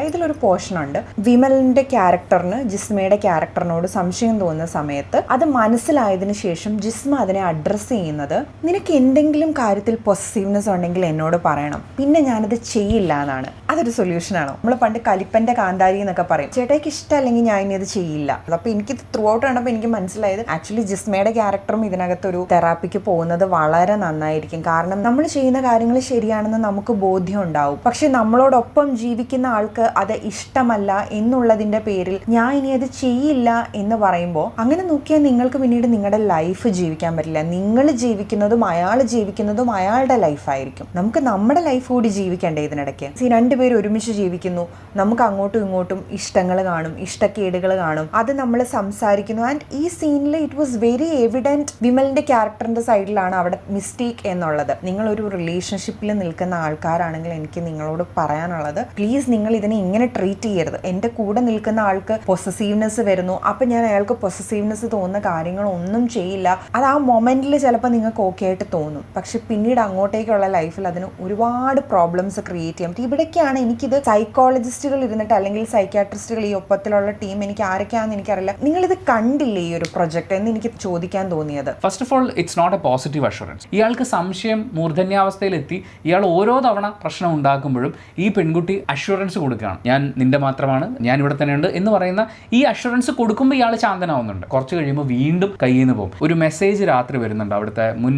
ഇതിലൊരു പോർഷൻ ഉണ്ട്. വിമലിന്റെ ക്യാരക്ടറിന് ജിസ്മയുടെ ക്യാരക്ടറിനോട് സംശയം തോന്നുന്ന സമയത്ത് അത് മനസ്സിലായതിനു ശേഷം ജിസ്മ അതിനെ അഡ്രസ്സ് ചെയ്യുന്നത്, നിനക്ക് എന്തെങ്കിലും കാര്യത്തിൽ പൊസസീവ്നെസ് ഉണ്ടെങ്കിൽ എന്നോട് പറയണം, പിന്നെ ഞാനത് ചെയ്യില്ല എന്നാണ്. അതൊരു സൊല്യൂഷനാണോ? നമ്മൾ പണ്ട് കലിപ്പന്റെ കാന്താരി എന്നൊക്കെ പറയും, ചേട്ടായിക്ക് ഇഷ്ടമല്ലെങ്കിൽ ഞാൻ ഇനി അത് ചെയ്യില്ല. അപ്പോൾ എനിക്ക് ത്രൂ ഔട്ട് കണ്ടപ്പോൾ എനിക്ക് മനസ്സിലായത് ആക്ച്വലി ജിസ്മയുടെ ക്യാരക്ടറും ഇതിനകത്തൊരു തെറാപ്പിക്ക് പോകുന്നത് വളരെ നന്നായിരിക്കും. കാരണം നമ്മൾ ചെയ്യുന്ന കാര്യങ്ങൾ ശരിയാണെന്ന് നമുക്ക് ബോധ്യം ഉണ്ടാവും. പക്ഷെ നമ്മളോടൊപ്പം ജീവിക്കുന്ന ആൾക്ക് അത് ഇഷ്ടമല്ല എന്നുള്ളതിന്റെ പേരിൽ ഞാൻ ഇനി അത് ചെയ്യില്ല എന്ന് പറയുമ്പോൾ അങ്ങനെ നോക്കിയാൽ നിങ്ങൾക്ക് പിന്നീട് നിങ്ങളുടെ ലൈഫ് ജീവിക്കാൻ പറ്റില്ല. നിങ്ങൾ ജീവിക്കുന്നതും അയാൾ ജീവിക്കുന്നതും അയാളുടെ ലൈഫായിരിക്കും. നമുക്ക് നമ്മുടെ ലൈഫ് കൂടി ജീവിക്കണ്ടേ ഇതിനിടയ്ക്ക്? രണ്ടുപേരും ഒരുമിച്ച് ജീവിക്കുന്നു, നമുക്ക് അങ്ങോട്ടും ഇങ്ങോട്ടും ഇഷ്ടങ്ങൾ കാണും, ഇഷ്ടക്കേടുകൾ കാണും, അത് നമ്മൾ സംസാരിക്കുന്നു. ആൻഡ് ഈ സീനിൽ ഇറ്റ് വാസ് വെരി എവിഡൻറ്റ് വിമലിന്റെ ക്യാരക്ടറിന്റെ സൈഡിലാണ് അവിടെ മിസ്റ്റേക്ക് എന്നുള്ളത്. നിങ്ങളൊരു റിലേഷൻഷിപ്പിൽ നിൽക്കുന്ന ആൾക്കാരാണെങ്കിൽ എനിക്ക് നിങ്ങളോട് പറയാനുള്ളത്, പ്ലീസ് നിങ്ങൾ ഇതിനെ ഇങ്ങനെ ട്രീറ്റ് ചെയ്യരുത്. എൻ്റെ കൂടെ നിൽക്കുന്ന ആൾക്ക് പൊസസീവ്നെസ് വരുന്നു, അപ്പം ഞാൻ അയാൾക്ക് പൊസസീവ്നെസ് തോന്നുന്ന കാര്യങ്ങളൊന്നും ചെയ്യില്ല. അത് ആ മൊമെന്റിൽ ചിലപ്പോൾ നിങ്ങൾക്ക് ഓക്കെ ആയിട്ട് തോന്നും, പക്ഷെ പിന്നീട് അങ്ങോട്ടേക്കുള്ള ലൈഫിൽ അതിന് ഒരുപാട് പ്രോബ്ലംസ് ക്രിയേറ്റ് ചെയ്യാം. ഇവിടേക്കാണ് എനിക്കിത് സൈക്കോളജിസ്റ്റുകൾ ഇരുന്നിട്ട് അല്ലെങ്കിൽ സൈക്യാട്രിസ്റ്റുകൾ ഈ ഒപ്പത്തിലുള്ള ടീം, എനിക്ക് ആരൊക്കെയാണെന്ന് എനിക്കറിയില്ല, നിങ്ങളിത് കണ്ടില്ലേ ഈ ഒരു പ്രൊജക്ട് എന്ന് എനിക്ക് ചോദിക്കാൻ തോന്നിയത്. First of all it's not a positive assurance. ഇയാൾക്ക് സംശയം മൂർധന്യാവസ്ഥയിലെത്തി ഇയാൾ ഓരോ തവണ പ്രശ്നം ഉണ്ടാക്കുമ്പോഴും ഈ പെൺകുട്ടി അഷുറൻസ് കൊടുക്കുകയാണ്, ഞാൻ നിന്റെ മാത്രമാണ്, ഞാൻ ഇവിടെ തന്നെയുണ്ട് എന്ന് പറയുന്ന ഈ അഷുറൻസ് കൊടുക്കുമ്പോൾ ഇയാൾ ശാന്തനാവുന്നുണ്ട്. കുറച്ച് കഴിയുമ്പോൾ വീണ്ടും കയ്യിൽ നിന്ന് പോകും. ഒരു മെസ്സേജ് രാത്രി വരുന്നുണ്ട്, അവിടുത്തെ മുൻ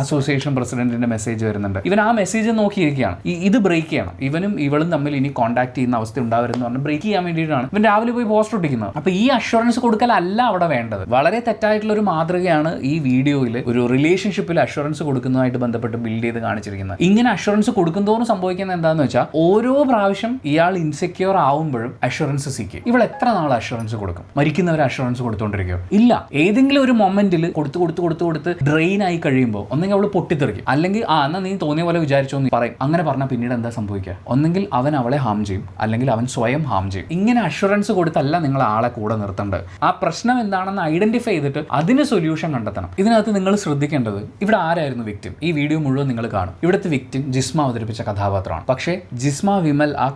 അസോസിയേഷൻ പ്രസിഡന്റിന്റെ മെസ്സേജ് വരുന്നുണ്ട്. ഇവൻ ആ മെസ്സേജ് നോക്കിയിരിക്കുകയാണ്, ഇത് ബ്രേക്ക് ചെയ്യണം, ഇവനും ഇവളും തമ്മിൽ ഇനി കോൺടാക്ട് ചെയ്യുന്ന അവസ്ഥ ഉണ്ടാവരുതെന്ന് പറഞ്ഞ് ബ്രേക്ക് ചെയ്യാൻ വേണ്ടിയിട്ടാണ് ഇവൻ രാവിലെ പോയി പോസ്റ്റർ ഒട്ടിക്കുന്നത്. അപ്പോൾ ഈ അഷുറൻസ് കൊടുക്കലല്ല അവിടെ വേണ്ടത്. വളരെ തെറ്റായിട്ടുള്ള ഒരു മാതൃകയാണ് ഈ വീഡിയോയിൽ ഒരു റിലേഷൻഷിപ്പിൽ അഷുറൻസ് കൊടുക്കുന്നതുമായിട്ട് ബന്ധപ്പെട്ട് ബിൽഡ് ചെയ്ത് കാണിച്ചിരിക്കുന്നത്. ഇങ്ങനെ അഷുറൻസ് കൊടുക്കുന്നതോറും സംഭവിക്കുന്നത് എന്താണെന്ന് വെച്ചാൽ, ഓരോ പ്രാവശ്യം ഇയാൾ ഇൻസെക്യൂർ ആവുമ്പോഴും അഷുറൻസ് സീക്കും. ഇവൾ എത്ര നാൾ അഷുറൻസ് കൊടുക്കും? മരിക്കുന്നവർ അഷുറൻസ് കൊടുത്തോണ്ടിരിക്കും? ഇല്ല. ഏതെങ്കിലും ഒരു മൊമെന്റിൽ കൊടുത്ത് ഡ്രെയിൻ ആയി കഴിയുമ്പോൾ ഒന്നെങ്കിൽ അവൾ പൊട്ടിത്തെറിക്കും, അല്ലെങ്കിൽ എന്നാൽ നീ തോന്നിയ പോലെ വിചാരിച്ചോ എന്ന് പറയും. അങ്ങനെ പറഞ്ഞാൽ പിന്നീട് എന്താ സംഭവിക്കുക? ഒന്നെങ്കിൽ അവൻ അവളെ ഹാം ചെയ്യും, അല്ലെങ്കിൽ അവൻ സ്വയം ഹാം ചെയ്യും. ഇങ്ങനെ അഷുറൻസ് കൊടുത്തല്ല നിങ്ങൾ ആളെ കൂടെ നിർത്തേണ്ടത്. ആ പ്രശ്നം എന്താണെന്ന് ഐഡന്റിഫൈ ചെയ്തിട്ട് അതിന് സൊല്യൂഷൻ കണ്ടെത്തണം. ഇതിനകത്ത് നിങ്ങൾ ശ്രദ്ധിക്കേണ്ടത്, ഇവിടെ ആരായിരുന്നു വിക്ടിം? ഈ വീഡിയോ മുഴുവൻ നിങ്ങൾ കാണും. ഇവിടുത്തെ വിക്ടിം ജിസ്മ അവതരിപ്പിച്ച കഥാപാത്രമാണ്. പക്ഷേ ജിസ്മ വിമൽ ആ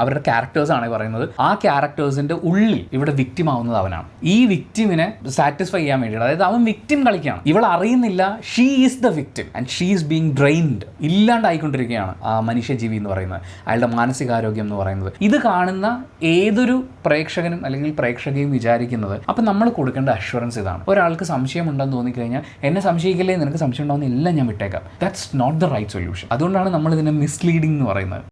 അവരുടെ ക്യാരക്ടേഴ്സ് ആണ് പറയുന്നത്. ആ ക്യാരക്ടേഴ്സിന്റെ ഉള്ളിൽ ഇവിടെ വിക്ടിം ആവുന്നത് അവനാണ്. ഈ വിക്ടിമിനെ സാറ്റിസ്ഫൈ ചെയ്യാൻ വേണ്ടിയിട്ട്, അതായത് അവൻ വിക്ടിം കളിക്കുകയാണ്, ഇവൾ അറിയുന്നില്ല she is the victim and she is being drained. ഇല്ലാണ്ടായിക്കൊണ്ടിരിക്കുകയാണ് ആ മനുഷ്യജീവി എന്ന് പറയുന്നത്, അയാളുടെ മാനസികാരോഗ്യം എന്ന് പറയുന്നത്. ഇത് കാണുന്ന ഏതൊരു പ്രേക്ഷകനും അല്ലെങ്കിൽ പ്രേക്ഷകയും വിചാരിക്കുന്നത്, അപ്പം നമ്മൾ കൊടുക്കേണ്ട അഷുറൻസ് ഇതാണ്. ഒരാൾക്ക് സംശയം ഉണ്ടെന്ന് തോന്നിക്കഴിഞ്ഞാൽ, എന്നെ സംശയിക്കില്ലേ, നിനക്ക് സംശയം ഉണ്ടാവുന്ന എല്ലാം ഞാൻ വിട്ടേക്കാം. That's not the right solution. അതുകൊണ്ടാണ് നമ്മൾ ഇതിനെ മിസ്ലീഡിംഗ് എന്ന് പറയുന്നത്.